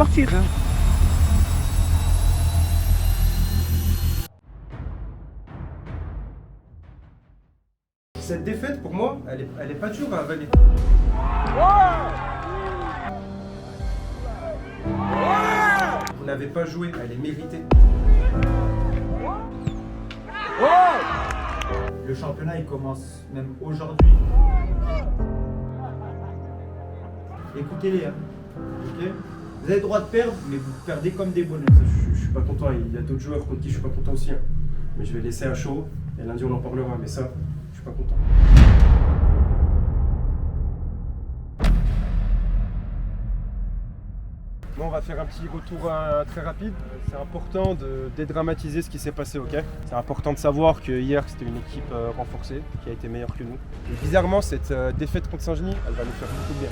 partir. Cette défaite, pour moi, elle est pas dure à avaler. Vous n'avez pas joué, elle est méritée. Le championnat il commence même aujourd'hui. Écoutez-les, hein. Ok. Vous avez le droit de perdre, mais vous perdez comme des bonhommes. Je suis pas content, il y a d'autres joueurs contre qui je suis pas content aussi. Hein. Mais je vais laisser un show, et lundi on en parlera, mais ça, je suis pas content. Bon, on va faire un petit retour très rapide. C'est important de dédramatiser ce qui s'est passé, ok? C'est important de savoir que hier c'était une équipe renforcée qui a été meilleure que nous. Et bizarrement, cette défaite contre Saint-Genis, elle va nous faire beaucoup de bien.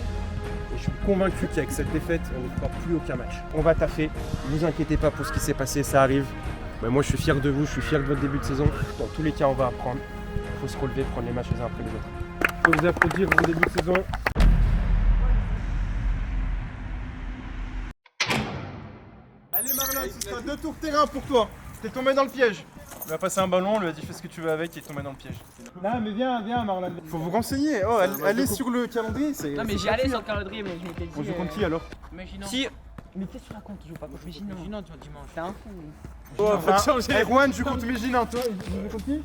Et je suis convaincu qu'avec cette défaite, on ne fera plus aucun match. On va taffer, ne vous inquiétez pas pour ce qui s'est passé, ça arrive. Mais moi je suis fier de vous, je suis fier de votre début de saison. Dans tous les cas, on va apprendre. Il faut se relever, prendre les matchs les uns après les autres. Il faut vous applaudir pour le début de saison. Allez Marlon, ce sera 2 tours terrain pour toi. T'es tombé dans le piège. Il lui a passé un ballon, on lui a dit fais ce que tu veux avec, il est tombé dans le piège. Non mais viens Marlon. Faut vous renseigner. Oh, allez sur le calendrier. Non mais j'y allais sur le calendrier mais je m'étais dit... On joue contre qui alors? Imaginons. Si... Mais qu'est-ce que tu racontes? Tu joues pas contre Méginant. Méginant dimanche. T'es un fou. Oh, faut changer. Erwan joue contre Méginant. Toi, tu joues contre qui?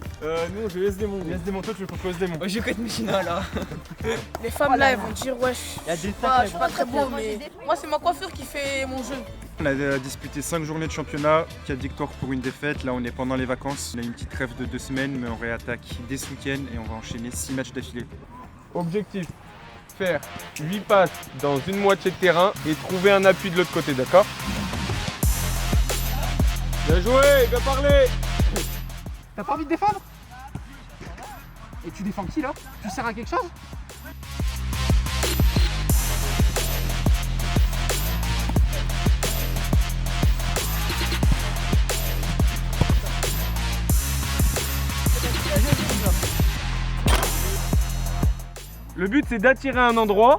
Nous, je laisse des monts. Laisse des monts, toi, tu joues contre OS des monts. Moi, je joue contre Méginant là. Les femmes là, elles vont dire wesh. Je suis pas très beau, mais moi, c'est ma coiffure qui fait mon jeu. On a disputé 5 journées de championnat, 4 victoires pour une défaite. Là, on est pendant les vacances. On a une petite trêve de 2 semaines, mais on réattaque dès ce week-end et on va enchaîner 6 matchs d'affilée. Objectif, faire 8 passes dans une moitié de terrain et trouver un appui de l'autre côté, d'accord? Bien joué, bien parlé. T'as pas envie de défendre? Et tu défends qui là? Tu sers à quelque chose? Le but c'est d'attirer un endroit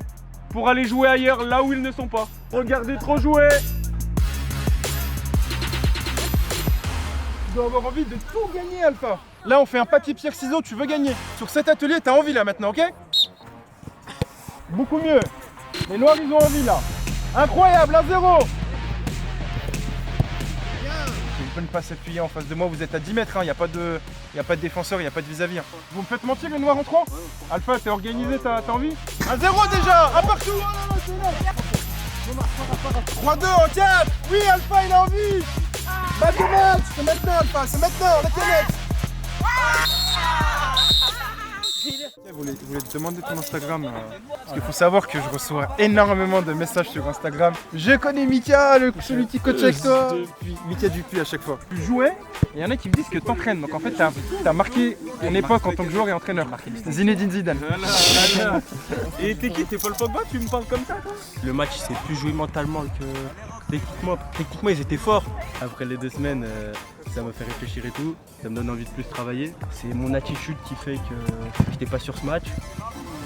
pour aller jouer ailleurs là où ils ne sont pas. Regardez trop jouer. Tu dois avoir envie de tout gagner, Alpha. Là, on fait un papier-pierre-ciseaux, tu veux gagner. Sur cet atelier, t'as envie là maintenant, ok? Beaucoup mieux. Les Noirs, ils ont envie là. Incroyable, 1-0. Ils peuvent pas s'appuyer en face de moi, vous êtes à 10 mètres, il n'y a pas de défenseur, il n'y a pas de vis-à-vis. Vous me faites mentir les Noirs en 3? Alpha, t'es organisé, t'as envie? 1-0 déjà, un partout. 3-2 en 4. Oui, Alpha, il a envie. Back au match, c'est maintenant Alpha, c'est maintenant, la canette. Je voulais te demander ton Instagram, parce qu'il faut savoir que je reçois énormément de messages sur Instagram. Je connais Mika, celui qui coach avec toi. Mika Dupuis à chaque fois. Tu jouais, et il y en a qui me disent que t'entraînes, donc en fait t'as marqué une époque en tant que joueur et entraîneur. Zinedine Zidane. Voilà. Et t'es qui? T'es Paul Pogba? Tu me parles comme ça toi? Le match il s'est plus joué mentalement que techniquement. Techniquement ils étaient forts. Après les 2 semaines, ça m'a fait réfléchir et tout. Ça me donne envie de plus travailler. C'est mon attitude qui fait que j'étais pas sur ce match.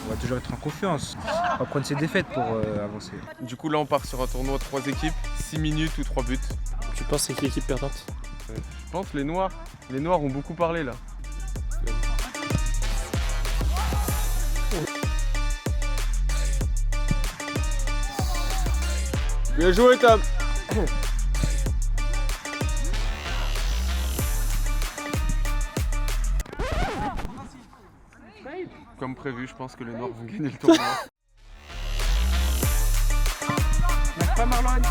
On va toujours être en confiance. On va prendre ses défaites pour avancer. Du coup là on part sur un tournoi 3 équipes, 6 minutes ou 3 buts. Tu penses c'est qui l'équipe perdante? Je pense les Noirs. Les Noirs ont beaucoup parlé là. Bien joué Tom. Comme prévu, je pense que les Noirs vont gagner le tournoi. Lâche pas Marlon.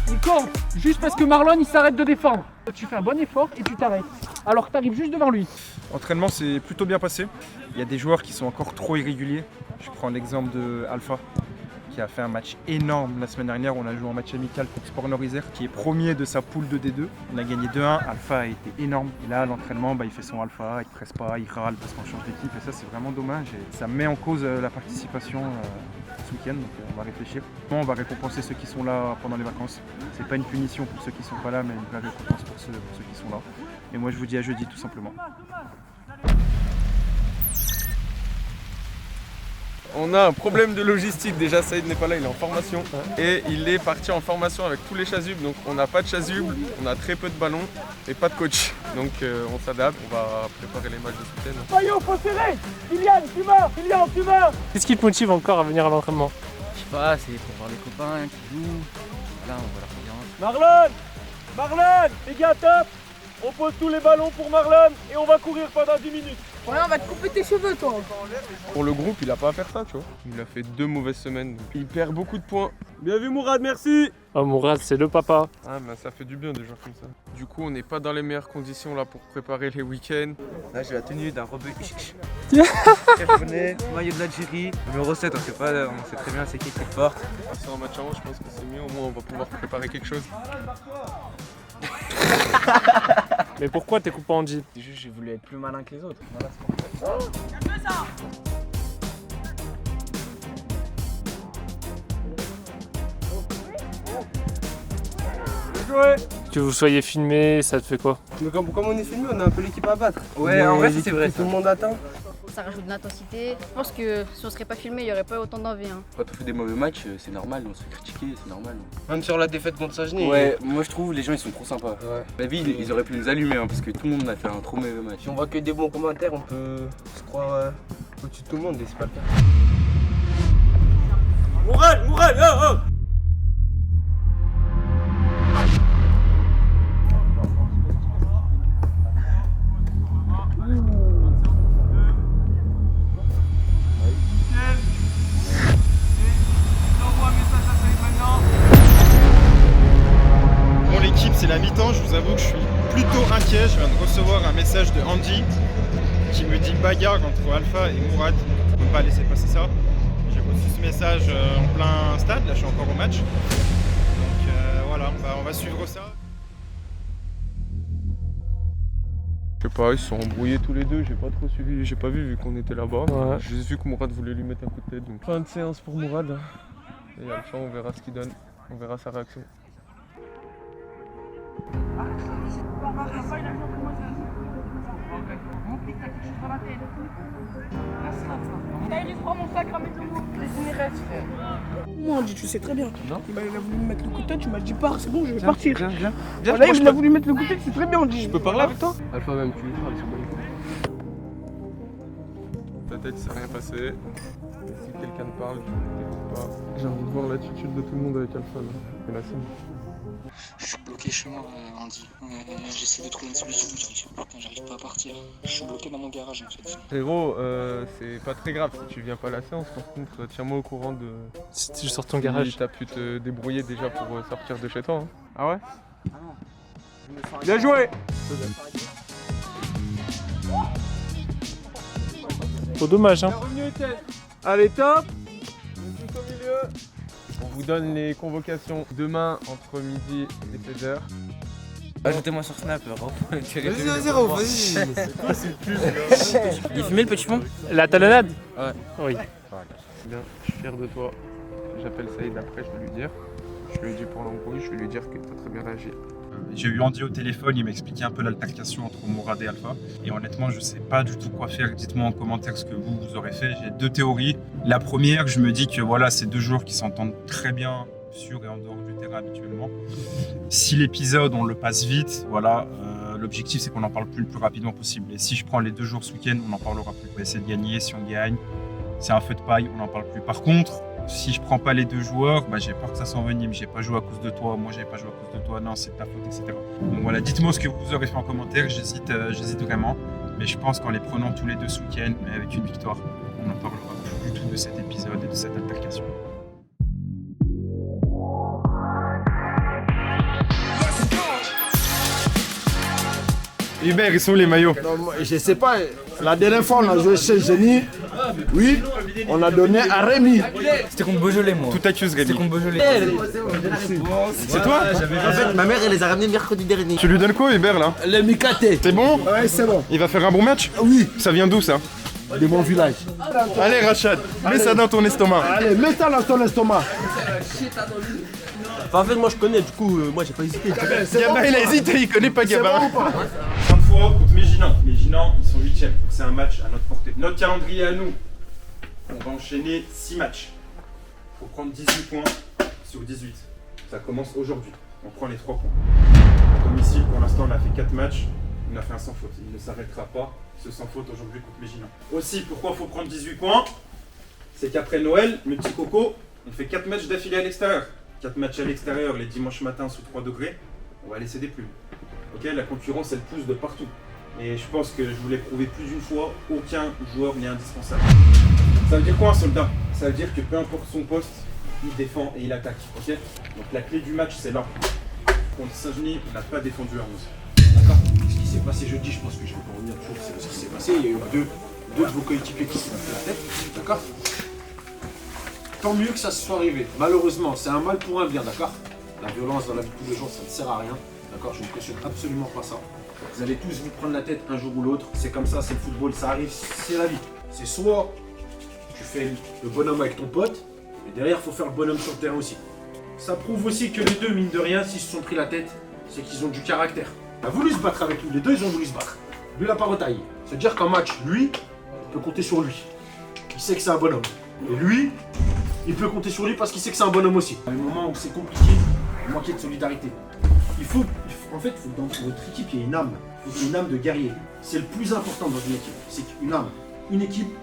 Il compte juste parce que Marlon il s'arrête de défendre. Tu fais un bon effort et tu t'arrêtes. Alors que t'arrives juste devant lui. L'entraînement s'est plutôt bien passé. Il y a des joueurs qui sont encore trop irréguliers. Je prends l'exemple de Alpha, qui a fait un match énorme la semaine dernière. On a joué en match amical contre Sport Nord-Isère, qui est premier de sa poule de D2. On a gagné 2-1. Alpha a été énorme. Et là, à l'entraînement, il fait son Alpha, il ne presse pas, il râle parce qu'on change d'équipe. Et ça, c'est vraiment dommage. Et ça met en cause la participation ce week-end. Donc, on va réfléchir. On va récompenser ceux qui sont là pendant les vacances. C'est pas une punition pour ceux qui sont pas là, mais une vraie récompense pour ceux qui sont là. Et moi, je vous dis à jeudi, tout simplement. On a un problème de logistique. Déjà, Saïd n'est pas là, il est en formation. Et il est parti en formation avec tous les chasubles. Donc, on n'a pas de chasubles, on a très peu de ballons et pas de coach. Donc, on s'adapte. On va préparer les matchs de ce week-end. Maillot, faut serrer. Kylian, tu meurs. Qu'est-ce qui te motive encore à venir à l'entraînement? Je sais pas, c'est pour voir les copains qui jouent. Voilà, on voit leur ambiance. Marlon, les gars, top. On pose tous les ballons pour Marlon et on va courir pendant 10 minutes. Ouais, on va te couper tes cheveux, toi. Pour le groupe, il a pas à faire ça, tu vois. Il a fait 2 mauvaises semaines, donc il perd beaucoup de points. Bien vu Mourad, merci. Oh Mourad, c'est le papa. Ah bah ça fait du bien des joueurs comme ça. Du coup, on n'est pas dans les meilleures conditions là pour préparer les week-ends. Là, j'ai la tenue d'un rebeu. Camerounais, maillot de l'Algérie, numéro 7, on sait très bien c'est qui est fort. C'est un match avant, je pense que c'est mieux, au moins on va pouvoir préparer quelque chose. Mais pourquoi t'es coupé en jean? Juste, j'ai voulu être plus malin que les autres. Que vous soyez filmé, ça te fait quoi? Mais comme on est filmé, on a un peu l'équipe à battre. Ouais, en vrai, c'est vrai. Tout le monde attend. Ça rajoute de l'intensité. Je pense que si on serait pas filmé, il n'y aurait pas autant d'envie. Hein. Quand on fait des mauvais matchs, c'est normal, on se fait critiquer, c'est normal. Même sur la défaite contre Saguenay. Ouais, moi je trouve les gens ils sont trop sympas. Ouais. La vie, ils auraient pu nous allumer parce que tout le monde a fait un trop mauvais match. Si on voit que des bons commentaires, on peut se croire au-dessus de tout le monde et c'est pas le cas. Mourad, oh. Bon l'équipe, c'est la mi-temps, je vous avoue que je suis plutôt inquiet. Je viens de recevoir un message de Andy qui me dit bagarre entre Alpha et Mourad. On ne peut pas laisser passer ça. J'ai reçu ce message en plein stade, là je suis encore au match. Donc voilà, on va suivre ça. Je sais pas, ils se sont embrouillés tous les deux, j'ai pas trop suivi, j'ai pas vu qu'on était là-bas. Ouais. J'ai juste vu que Mourad voulait lui mettre un coup de tête, donc fin de séance pour Mourad. Et Alpha, on verra ce qu'il donne, on verra sa réaction. Allez, prends mon sac, ramène le mot. Les reste, frère. Moi, on dit, tu sais très bien. Non. Il a voulu me mettre le coup de tête, tu m'as dit pars, c'est bon, je vais partir. Viens, Voilà, il a voulu mettre le coup de tête, c'est très bien, on dit. je peux parler avec toi? Alpha, même tu lui parles, c'est bon. Ta tête, il s'est rien passé. Et si quelqu'un te parle, t'écoutes pas. J'ai envie de voir l'attitude de tout le monde avec Alpha là. Et là, c'est bon. Je suis bloqué chez moi, Andy. J'essaie de trouver une solution, j'arrive pas à partir. Je suis bloqué dans mon garage en fait. Frérot, c'est pas très grave si tu viens pas à la séance. Par contre, tiens-moi au courant de Si tu sors ton garage. si t'as pu te débrouiller déjà pour sortir de chez toi. Hein. Ah ouais? Ah non. Bien joué! Oh dommage hein. Bienvenue Etienne. Allez top. Tout au milieu. On vous donne les convocations demain entre midi et 16h. Ajoutez-moi sur Snap, Vas-y, Raouf, vas-y. Il fumait le petit fond? La talonnade? Ouais. Oui. Bien, je suis fier de toi. J'appelle Saïd après, je vais lui dire. Je lui ai dit pour l'embrouille, je vais lui dire que t'as très bien réagi. J'ai eu Andy au téléphone, il m'a expliqué un peu l'altercation entre Mourad et Alpha. Et honnêtement, je sais pas du tout quoi faire. Dites-moi en commentaire ce que vous aurez fait. J'ai 2 théories. La première, je me dis que voilà, c'est 2 joueurs qui s'entendent très bien sur et en dehors du terrain habituellement. Si l'épisode, on le passe vite, voilà, l'objectif c'est qu'on en parle le plus rapidement possible. Et si je prends les 2 jours ce week-end, on n'en parlera plus. On va essayer de gagner. Si on gagne, c'est un feu de paille, on n'en parle plus. Par contre, si je prends pas les 2 joueurs, bah, j'ai peur que ça s'envenime. J'ai pas joué à cause de toi, moi j'ai pas joué à cause de toi, non c'est de ta faute, etc. Donc voilà, dites-moi ce que vous aurez fait en commentaire, j'hésite vraiment. Mais je pense qu'en les prenant tous les 2 ce week-end, mais avec une victoire, on n'en parlera plus du tout de cet épisode et de cette altercation. Hubert, ils sont où les maillots? Non, moi, je sais pas, la dernière fois on a joué chez Génie, oui, on a donné à Rémi. C'était contre Beaujolais moi. Tout accuse Rémi. C'était contre Beaujolais. C'est toi? En fait, ma mère elle les a ramenés mercredi dernier. Tu lui donnes quoi Hubert là? Les Mikaté. C'est bon? Ouais, c'est bon. Il va faire un bon match? Oui, Ça vient d'où ça? de mon village. Allez Rachad, mets ça dans ton estomac. Allez, mets ça dans ton estomac. Enfin, en fait, moi je connais, du coup, moi j'ai pas hésité. Gabin il a hésité, il connaît pas C'est bon Gabin. ou pas? 30 fois contre Méginan. Méginan, ils sont 8ème. C'est un match à notre portée. Notre calendrier à nous. on va enchaîner 6 matchs. Il faut prendre 18 points sur 18. Ça commence aujourd'hui. On prend les 3 points. À domicile, pour l'instant, on a fait 4 matchs. On a fait un sans faute. Il ne s'arrêtera pas, ce sans faute aujourd'hui contre Mégilin. Aussi, pourquoi il faut prendre 18 points? C'est qu'après Noël, le petit coco, on fait 4 matchs d'affilée à l'extérieur. 4 matchs à l'extérieur les dimanches matins sous 3 degrés. On va laisser des plumes. Ok, la concurrence, elle pousse de partout. Et je pense que je vous l'ai prouvé plus d'une fois, aucun joueur n'est indispensable. Ça veut dire quoi un soldat? Ça veut dire que peu importe son poste, il défend et il attaque. Ok, donc la clé du match, c'est là. Contre Saint-Genis, on n'a pas défendu à 11. D'accord. Ce qui s'est passé jeudi, je pense que je ne vais pas revenir toujours sur ce qui s'est passé. Il y a eu deux de vos coéquipiers qui se sont fait la tête. D'accord. Tant mieux que ça se soit arrivé. Malheureusement, c'est un mal pour un bien, d'accord. La violence dans la vie de tous les jours, ça ne sert à rien. D'accord, je ne cautionne absolument pas ça. Vous allez tous vous prendre la tête un jour ou l'autre. C'est comme ça, c'est le football, ça arrive, c'est la vie. C'est soit tu fais le bonhomme avec ton pote, mais derrière, il faut faire le bonhomme sur le terrain aussi. Ça prouve aussi que les deux, mine de rien, s'ils se sont pris la tête, c'est qu'ils ont du caractère. Il a voulu se battre avec lui, les deux, ils ont voulu se battre. Lui, il n'a pas retaillé. C'est-à-dire qu'en match, lui, il peut compter sur lui. Il sait que c'est un bonhomme. Et lui, il peut compter sur lui parce qu'il sait que c'est un bonhomme aussi. À un moment où c'est compliqué, il manquait de solidarité. En fait, il faut que dans votre équipe, il y ait une âme. Il faut qu'il y ait une âme de guerrier. C'est le plus important dans une équipe. C'est une âme. Une équipe,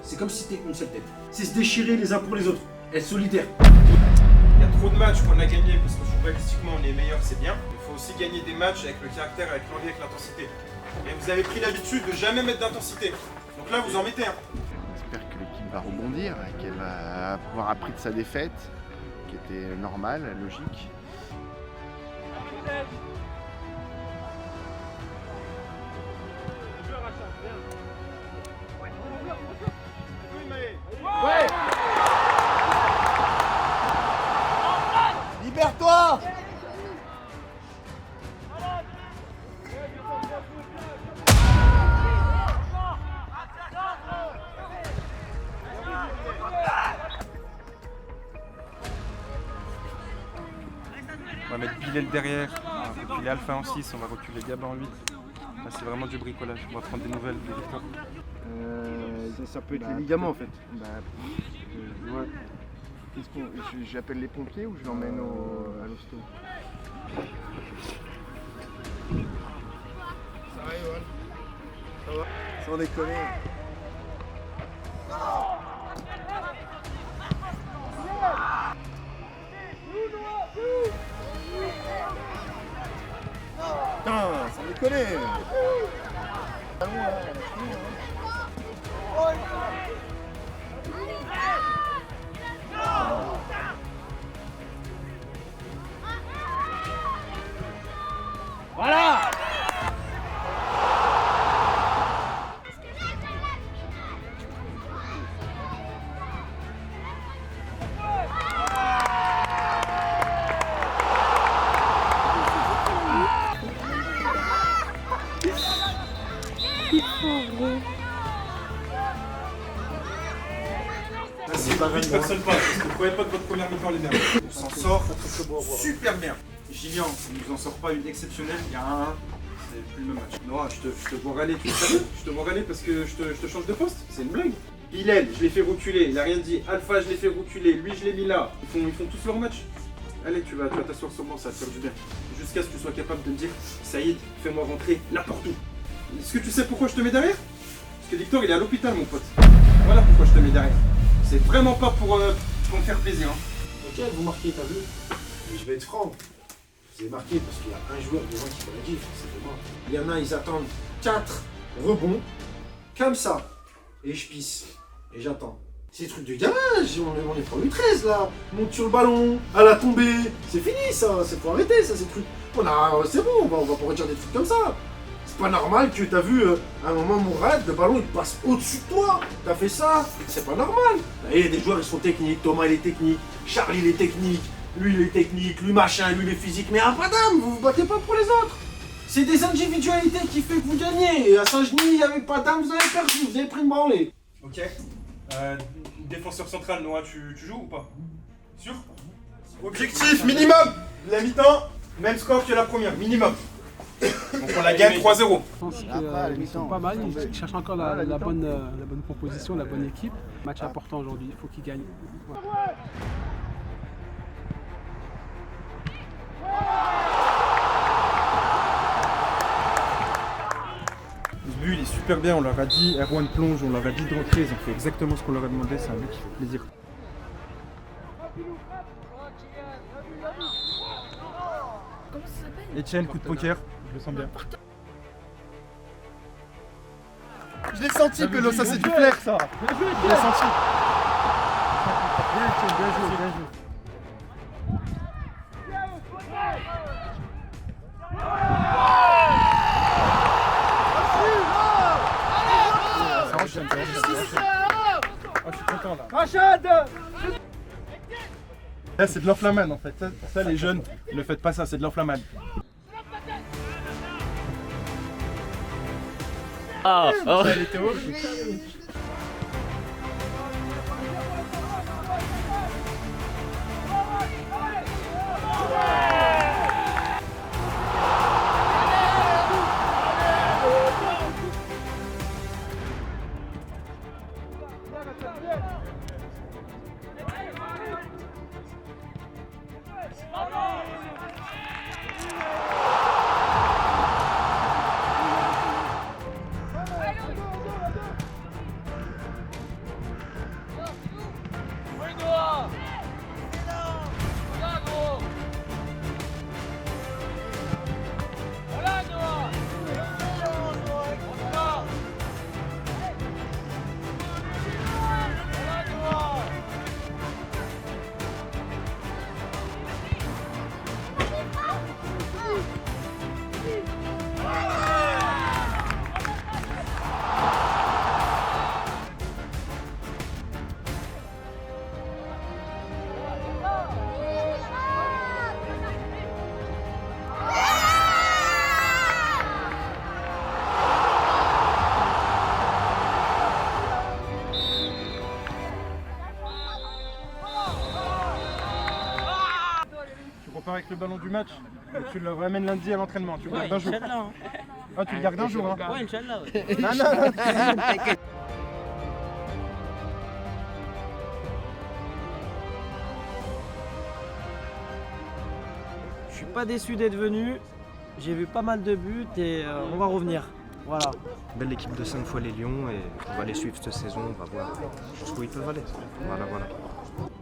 c'est comme si c'était une seule tête. C'est se déchirer les uns pour les autres. Être solidaire. Il y a trop de matchs qu'on a gagnés parce que footballistiquement on est meilleur, c'est bien. Il faut aussi gagner des matchs avec le caractère, avec l'envie, avec l'intensité. Et vous avez pris l'habitude de jamais mettre d'intensité. Donc là, vous en mettez un. J'espère que l'équipe va rebondir et qu'elle va avoir appris de sa défaite, qui était normale, logique. Ouais. Libère-toi. On va mettre Bilal derrière, on va reculer Alpha en 6, on va reculer Gab en 8. Là c'est vraiment du bricolage, on va prendre des nouvelles, des victoires. Ça peut être les ligaments en fait. Ouais. J'appelle les pompiers ou je l'emmène à l'hosto? Ça va Yoann? Ça va? Sans déconner. Putain, sans déconner. Voilà. Personne passe, parce que vous ne croyez pas de votre première mi-temps les gars. On s'en sort super bien. Gillian, il nous en sort pas une exceptionnelle, il y a un 1, c'est plus le même match. Noah, je te vois râler, tu sais, je te vois râler parce que je te change de poste, c'est une blague. Bilal, je l'ai fait reculer, il a rien dit. Alpha, je l'ai fait reculer, lui je l'ai mis là. Ils font tous leur match. Allez, tu vas t'asseoir sur moi, ça va te faire du bien. Jusqu'à ce que tu sois capable de me dire, Saïd, fais-moi rentrer n'importe où. Est-ce que tu sais pourquoi je te mets derrière? Parce que Victor, il est à l'hôpital, mon pote. Voilà pourquoi je te mets derrière. C'est vraiment pas pour me faire plaisir. Hein. Ok, vous marquez, t'as vu? Mais je vais être franc. Vous avez marqué parce qu'il y a un joueur devant qui fait la gifle, c'est moi. Il y en a, ils attendent 4 rebonds, comme ça. Et je pisse. Et j'attends. C'est des trucs de gamin, on est pour U13 là. Monte sur le ballon, à la tombée. C'est fini ça, c'est pour arrêter ça, ces trucs. C'est bon, on va pas redire des trucs comme ça. C'est pas normal que t'as vu à un moment Mourad, le ballon il passe au-dessus de toi. T'as fait ça, c'est pas normal. Et des joueurs ils sont techniques, Thomas il est technique, Charlie il est technique, lui il est technique, lui machin, lui il est physique. Mais à pas d'âme, vous vous battez pas pour les autres. C'est des individualités qui fait que vous gagnez. Et à Saint-Genis, il n'y avait pas d'âme, vous avez perdu, vous avez pris une branlée. Ok. Défenseur central, Noah, tu joues ou pas? Sûr? Objectif minimum! La mi-temps, même score que la première, minimum. Donc on la gagne 3-0. Je pense qu'ils sont pas mal, ils cherchent encore la bonne composition, la bonne équipe. Match important aujourd'hui, il faut qu'ils gagnent. Voilà. Ce but il est super bien, on leur a dit, Erwan plonge, on leur a dit de rentrer, ils ont fait exactement ce qu'on leur a demandé, c'est un but qui fait plaisir. Etienne, coup de poker, je le sens bien. Je l'ai senti, Pélo, ça c'est du flair ça. Je l'ai senti. Bien joué, bien joué, bien joué. Je suis content là. Rachad! Là c'est de l'enflammade en fait, ça les jeunes, ne faites pas ça, c'est de l'enflammade. Ah, oh. Salut Théo. Avec le ballon du match, et tu le ramènes lundi à l'entraînement, tu le gardes un jour. Ah, tu le gardes un jour, hein. Ouais, Inch'Allah, ouais. Non, t'inquiète. Je suis pas déçu d'être venu, j'ai vu pas mal de buts et on va revenir. Voilà. Belle équipe de 5 fois les Lions et on va les suivre cette saison, on va voir jusqu'où ils peuvent aller. Voilà.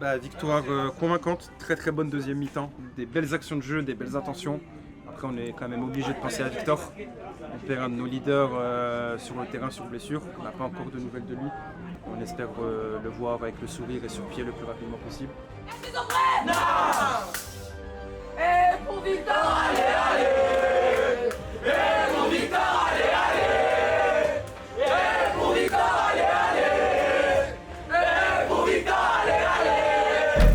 Bah, victoire convaincante, très très bonne deuxième mi-temps, des belles actions de jeu, des belles intentions. Après on est quand même obligé de penser à Victor. On perd un de nos leaders sur le terrain sur blessure, on n'a pas encore de nouvelles de lui. On espère le voir avec le sourire et sur pied le plus rapidement possible. Et pour Victor, allez, allez! Et pour Victor, allez, allez! Et pour Victor, allez, allez! Et pour Victor, allez, allez!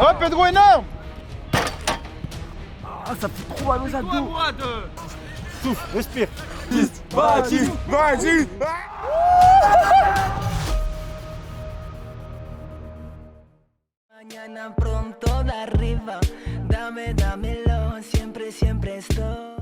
Oh, Pedro énorme! Ah, ça fait trop mal aux abdos! Souffle, respire! Vas-y! Vas-y! Mañana pronto de arriba, dámelo, siempre estoy.